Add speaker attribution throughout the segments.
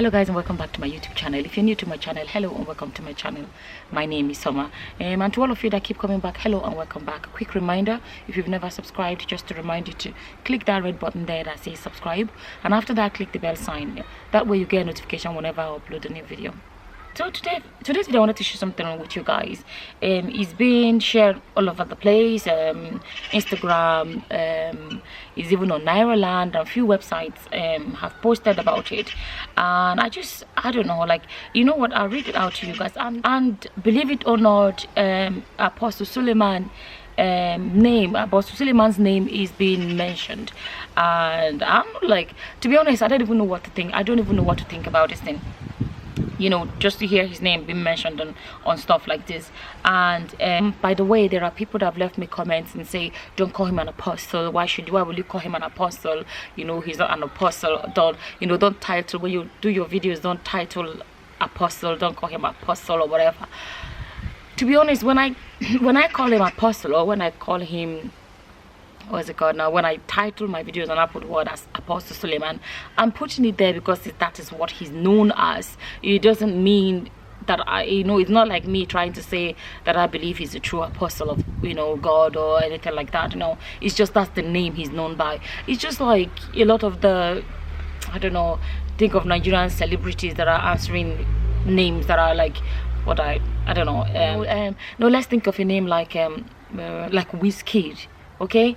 Speaker 1: Hello guys, and welcome back to my YouTube channel. If you're new to my channel, hello and welcome to my channel. My name is Summer, and to all of you that keep coming back, hello and welcome back. A quick reminder, if you've never subscribed, just to remind you to click that red button there that says subscribe, and after that click the bell sign. That way you get a notification whenever I upload a new video. So today's video I wanted to share something with you guys. It's being shared all over the place. Instagram, is even on Nairaland, and a few websites have posted about it. And I don't know, like, you know what, I'll read it out to you guys. And believe it or not, Apostle Suleman Apostle Suleman's name is being mentioned, and I'm like, to be honest, I don't even know what to think. I don't even know what to think about this thing, you know, just to hear his name being mentioned on stuff like this. And by the way, there are people that have left me comments and say, don't call him an apostle. Why will you call him an apostle? You know, he's not an apostle. Don't title, when you do your videos, don't title apostle, don't call him apostle or whatever. To be honest, when I call him apostle, or when I call him, what's it called now, when I title my videos and I put word as Apostle Suleman, I'm putting it there because that is what he's known as. It doesn't mean that it's not like me trying to say that I believe he's a true apostle of, God or anything like that. It's just that's the name he's known by. It's just like a lot of the, I don't know, think of Nigerian celebrities that are answering names that are like, what I don't know. No, let's think of a name like Wizkid. Okay,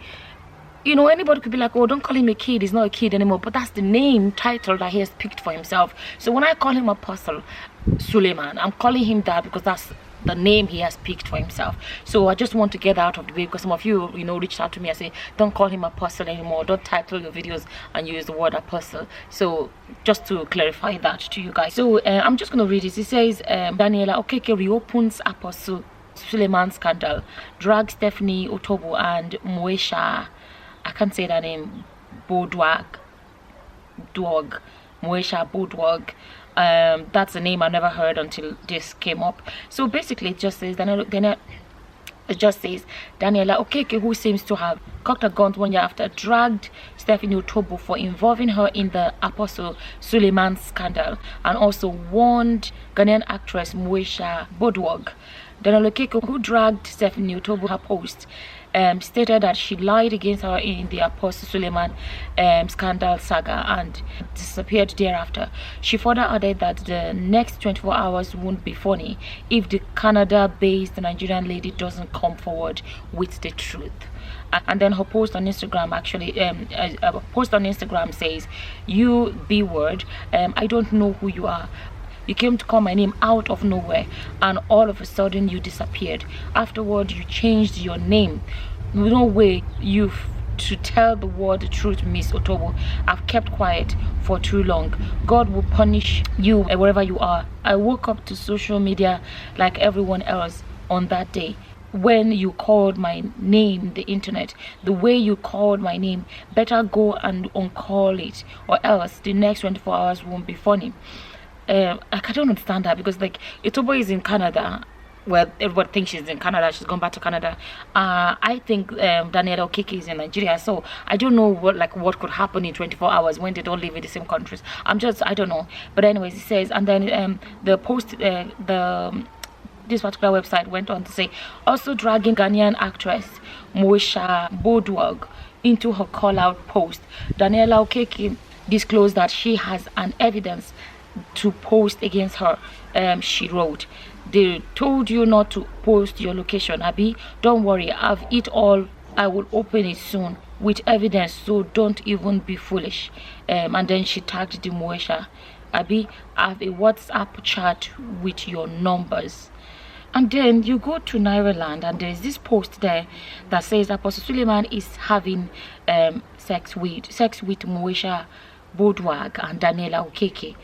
Speaker 1: anybody could be like, oh, don't call him a kid, he's not a kid anymore, but that's the name title that he has picked for himself. So when I call him Apostle Suleman, I'm calling him that because that's the name he has picked for himself. So I just want to get out of the way, because some of you reached out to me and say, don't call him Apostle anymore, don't title your videos and use the word apostle. So just to clarify that to you guys. So I'm just going to read it. It says, Daniela Okeke reopens Apostle Suleman scandal, drag Stephanie Otobo and Moesha, I can't say that name, Moesha Bodwag. That's a name I never heard until this came up. So basically it just says Daniela Okeke, who seems to have cocked a gun 1 year after, dragged Stephanie Otobo for involving her in the Apostle Suleman scandal, and also warned Ghanaian actress Moesha Bodwag. Daniela Okeke, who dragged Stephanie Otobo, her post stated that she lied against her in the Apostle Suleman scandal saga and disappeared thereafter. She further added that the next 24 hours won't be funny if the Canada-based Nigerian lady doesn't come forward with the truth. And then her post on Instagram, actually, a post on Instagram says, "You B-word, I don't know who you are. You came to call my name out of nowhere, and all of a sudden you disappeared. Afterward, you changed your name. No way you to tell the world the truth, Miss Otobo. I've kept quiet for too long. God will punish you wherever you are. I woke up to social media like everyone else on that day. When you called my name, the internet, the way you called my name, better go and uncall it, or else the next 24 hours won't be funny." I don't understand that, because like Otobo is in Canada. Well, everybody thinks she's in Canada. She's gone back to Canada. I think Daniela Okeke is in Nigeria. So I don't know what could happen in 24 hours when they don't live in the same countries. I don't know. But anyways, it says, and then the post, this particular website went on to say, also dragging Ghanaian actress Moesha Bodwag into her call-out post. Daniela Okeke disclosed that she has an evidence to post against her. She wrote, "They told you not to post your location, Abby. Don't worry, I've it all. I will open it soon with evidence, so don't even be foolish." And then she tagged the Moesha, "Abby, I have a WhatsApp chat with your numbers." And then you go to Nairaland, and there's this post there that says Apostle Suleman is having sex with Moesha Bodwag and Daniela Okeke.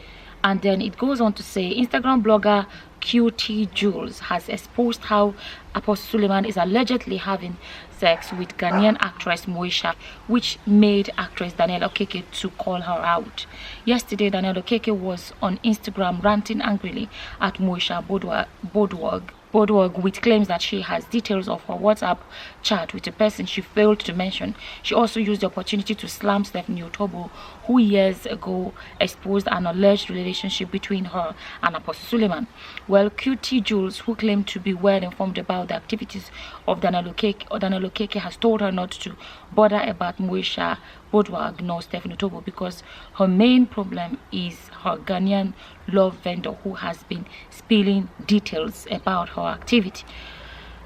Speaker 1: And then it goes on to say, Instagram blogger QT Jules has exposed how Apostle Suleman is allegedly having sex with Ghanaian actress Moesha, which made actress Daniela Okeke to call her out. Yesterday, Daniela Okeke was on Instagram ranting angrily at Moesha Bodwag Boardwalk with claims that she has details of her WhatsApp chat with a person she failed to mention. She also used the opportunity to slam Stephanie Otobo, who years ago exposed an alleged relationship between her and Apostle Suleman. Well, QT Jules, who claimed to be well informed about the activities of Danilo Keke, has told her not to bother about Moesha Boardwalk nor Stephanie Otobo because her main problem is her Ghanaian love vendor who has been spilling details about her activity.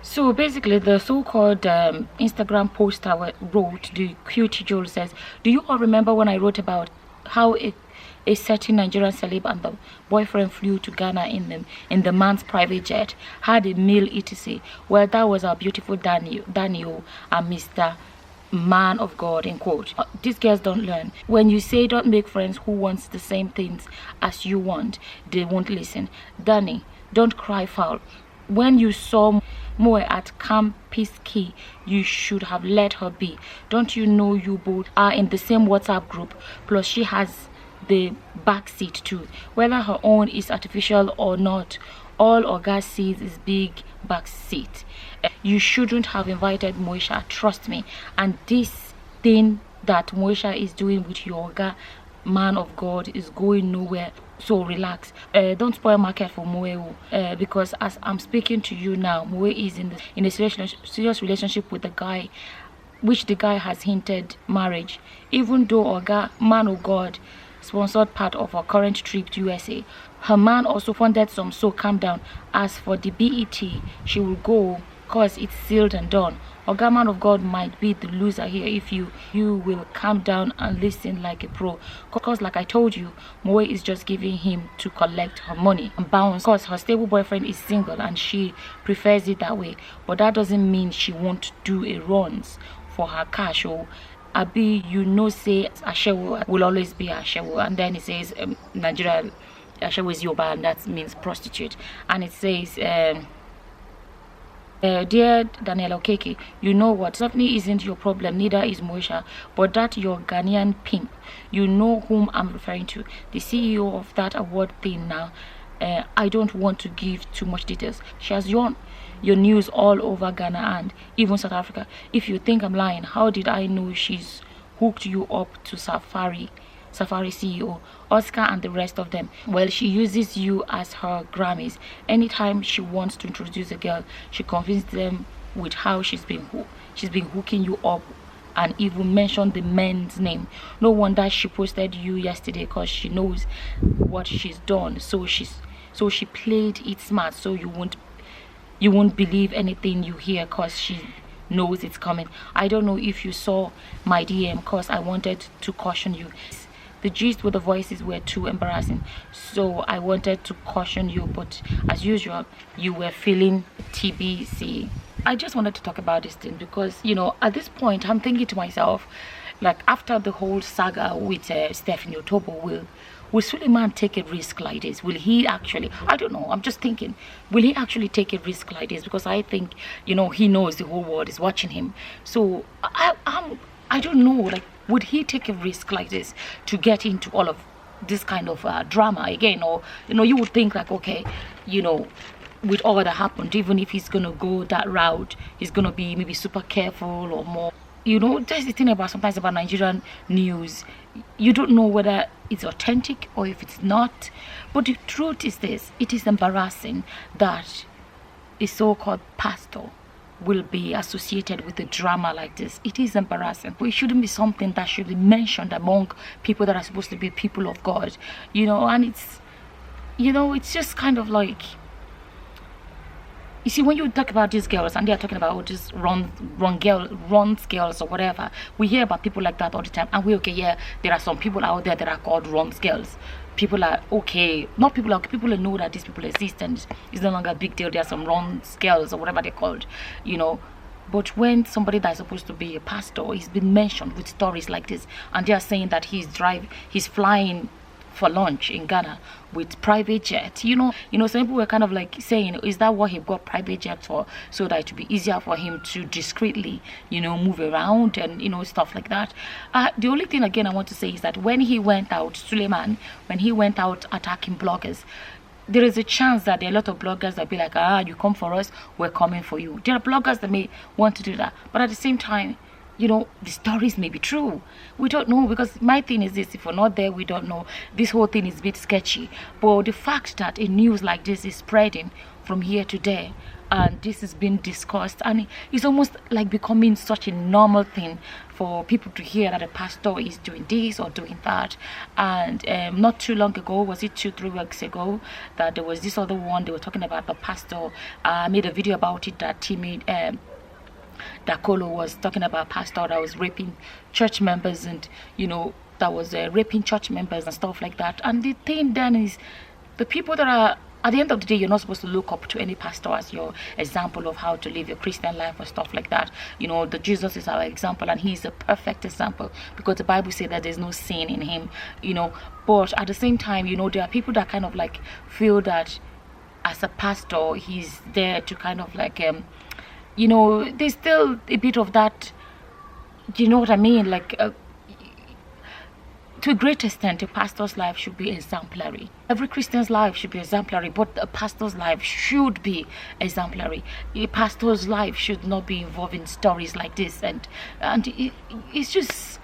Speaker 1: So basically, the so-called Instagram poster wrote, the QT Joel says, "Do you all remember when I wrote about how a certain Nigerian celeb and the boyfriend flew to Ghana in the man's private jet, had a meal, etc. Well, that was our beautiful Daniel and Mr. Man of God," in quote. These girls don't learn. When you say don't make friends who wants the same things as you want, they won't listen. Danny, don't cry foul. When you saw Moe at Camp Peace Key, you should have let her be. Don't you know you both are in the same WhatsApp group? Plus she has the back seat too. Whether her own is artificial or not, all Oga sees is big back seat. You shouldn't have invited Moesha, trust me. And this thing that Moesha is doing with your Oga, man of God, is going nowhere. So relax. Don't spoil market for Moe, because as I'm speaking to you now, Moe is in a serious relationship with the guy, which the guy has hinted marriage. Even though Oga, man of God, sponsored part of her current trip to USA, her man also funded some. So calm down. As for the BET, she will go cause it's sealed and done. Oga, man of God, might be the loser here if you will calm down and listen like a pro. Cause like I told you, Moe is just giving him to collect her money and bounce. Cause her stable boyfriend is single and she prefers it that way. But that doesn't mean she won't do a runs for her cash. Or Abi, you know, say Ashewo will always be Ashewo, and then it says Nigeria Ashewo is Yoruba, and that means prostitute. And it says dear Daniela Okeke, you know what, Stephanie isn't your problem, neither is Moesha, but that your Ghanaian pimp, you know whom I'm referring to, the CEO of that award thing now. I don't want to give too much details. She has your news all over Ghana and even South Africa. If you think I'm lying, how did I know she's hooked you up to Safari CEO, Oscar and the rest of them? Well, she uses you as her Grammys. Anytime she wants to introduce a girl, she convinces them with how she's been hooking you up, and even mentioned the men's name. No wonder she posted you yesterday, because she knows what she's done. So she played it smart, so you won't believe anything you hear, because she knows it's coming. I don't know if you saw my DM, because I wanted to caution you. The gist with the voices were too embarrassing, so I wanted to caution you, but as usual, you were feeling TBC. I just wanted to talk about this thing because, you know, at this point, I'm thinking to myself, like, after the whole saga with Stephanie Otobo, will Suleman take a risk like this? Will he actually, I don't know, I'm just thinking, will he actually take a risk like this? Because I think, you know, he knows the whole world is watching him. So I don't know, like, would he take a risk like this to get into all of this kind of drama again? Or, you know, you would think like, okay, you know, with all that happened, even if he's gonna go that route, he's gonna be maybe super careful or more. You know, that's the thing about sometimes about Nigerian news. You don't know whether it's authentic or if it's not. But the truth is this: it is embarrassing that a so-called pastor will be associated with a drama like this. It is embarrassing. But it shouldn't be something that should be mentioned among people that are supposed to be people of God. You know, and it's, you know, it's just kind of like, you see, when you talk about these girls and they're talking about just runs girls or whatever, we hear about people like that all the time. And we, okay, yeah, there are some people out there that are called runs girls. People are okay, not people are okay, people know that these people exist and it's no longer a big deal. There are some runs girls or whatever they're called, you know. But when somebody that's supposed to be a pastor is been mentioned with stories like this, and they're saying that he's flying for lunch in Ghana with private jet, you know, some people were kind of like saying, is that what he got private jet for, so that it would be easier for him to discreetly, you know, move around and, you know, stuff like that. The only thing again I want to say is that when he went out, Suleman, when he went out attacking bloggers, there is a chance that there are a lot of bloggers that be like, you come for us, we're coming for you. There are bloggers that may want to do that, but at the same time, you know, the stories may be true. We don't know, because my thing is this: if we're not there, we don't know. This whole thing is a bit sketchy. But the fact that a news like this is spreading from here to there, and this is being discussed, and it's almost like becoming such a normal thing for people to hear that a pastor is doing this or doing that. And not too long ago, was it 2-3 weeks ago, that there was this other one, they were talking about the pastor. I made a video about it that he made. Dakolo was talking about pastor that was raping church members, and you know, that was raping church members and stuff like that. And the thing then is, the people that are, at the end of the day, you're not supposed to look up to any pastor as your example of how to live your Christian life or stuff like that. You know, the Jesus is our example, and he's a perfect example, because the Bible says that there's no sin in him, you know. But at the same time, you know, there are people that kind of like feel that as a pastor, he's there to kind of like you know, there's still a bit of that, do you know what I mean? Like, to a great extent, a pastor's life should be exemplary. Every Christian's life should be exemplary, but a pastor's life should be exemplary. A pastor's life should not be involving stories like this, and it's just,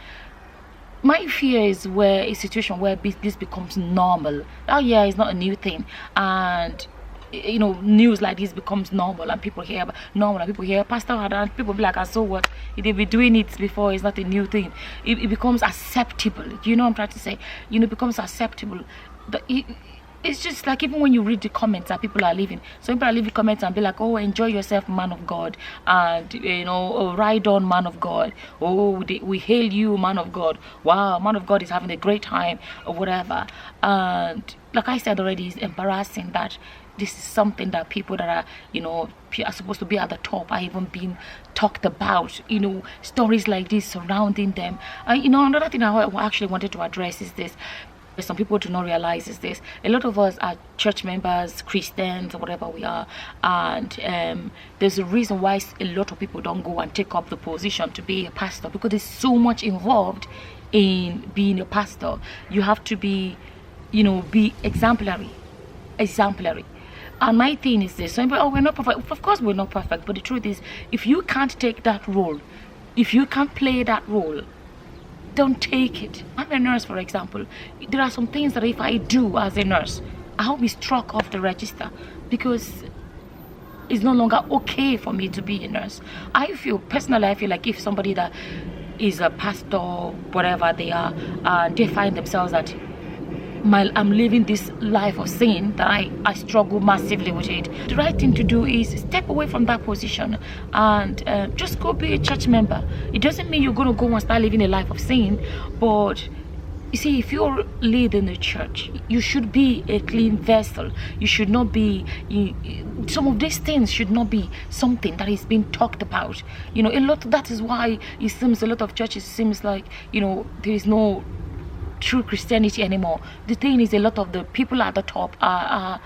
Speaker 1: my fear is where a situation where this becomes normal. Oh yeah, it's not a new thing, and you know, news like this becomes normal, and people hear pastor had, and people be like, and so what, they've been doing it before, it's not a new thing. It becomes acceptable. You know what I'm trying to say? You know, it becomes acceptable. It's just like, even when you read the comments that people are leaving, some people are leaving comments and be like, oh, enjoy yourself, man of God, and you know, oh, ride on, man of God, oh, we hail you, man of God, wow, man of God is having a great time, or whatever. And like I said already, it's embarrassing that this is something that people that are, you know, are supposed to be at the top are even being talked about. You know, stories like this surrounding them. You know, another thing I actually wanted to address is this. Some people do not realize is this: a lot of us are church members, Christians, or whatever we are, and there's a reason why a lot of people don't go and take up the position to be a pastor, because there's so much involved in being a pastor. You have to be, you know, be exemplary. And my thing is this: so, oh, we're not perfect. Of course we're not perfect, but the truth is, if you can't take that role, if you can't play that role, don't take it. I'm a nurse, for example. There are some things that if I do as a nurse, I'll be struck off the register, because it's no longer okay for me to be a nurse. I feel like if somebody that is a pastor, whatever they are, they find themselves that I'm living this life of sin, that I struggle massively with it, the right thing to do is step away from that position and just go be a church member. It doesn't mean you're going to go and start living a life of sin, but you see, if you're leading a church, you should be a clean vessel. You should not be, some of these things should not be something that is being talked about. You know, that is why it seems a lot of churches seems like, you know, there is no true Christianity anymore. The thing is, a lot of the people at the top are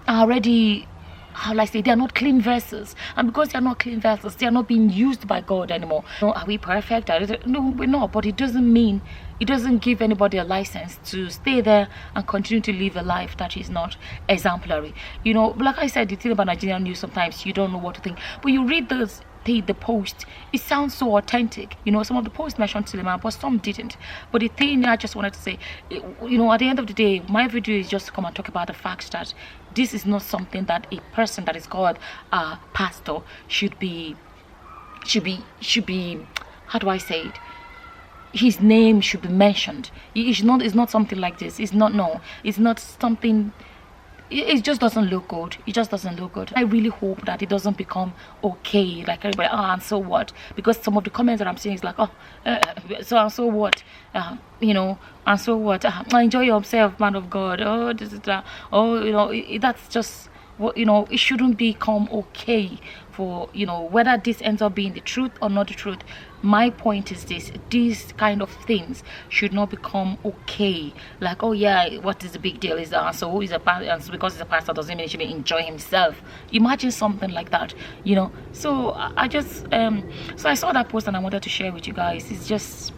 Speaker 1: already, how will I say, they are not clean vessels, and because they are not clean vessels, they are not being used by God anymore. No, are we perfect? No, we're not, but it doesn't give anybody a license to stay there and continue to live a life that is not exemplary. You know, like I said, the thing about Nigerian news, sometimes you don't know what to think, but you read the post, it sounds so authentic. You know, some of the posts mentioned Suleman, but some didn't. But the thing I just wanted to say, you know, at the end of the day, my video is just to come and talk about the fact that this is not something that a person that is called a pastor should be, how do I say it? His name should be mentioned. It's not something like this. It's not something. It just doesn't look good. It just doesn't look good. I really hope that it doesn't become okay, like everybody, and so what? Because some of the comments that I'm seeing is like, so what? You know, and so what? Enjoy yourself, man of God. Oh, this is that. Oh, you know, that's just what, you know. It shouldn't become okay for, you know, whether this ends up being the truth or not the truth. My point is this: these kind of things should not become okay. Like, oh yeah, what is the big deal? Is so who is a pastor? Because he's a pastor doesn't mean he should enjoy himself. Imagine something like that, you know. So I just so I saw that post and I wanted to share with you guys. It's just,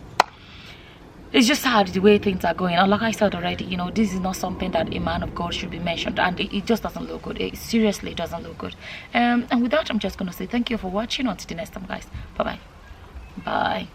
Speaker 1: it's just sad the way things are going. And like I said already, you know, this is not something that a man of God should be mentioned, and it just doesn't look good. It seriously doesn't look good. And with that, I'm just gonna say thank you for watching. Until the next time, guys. Bye bye.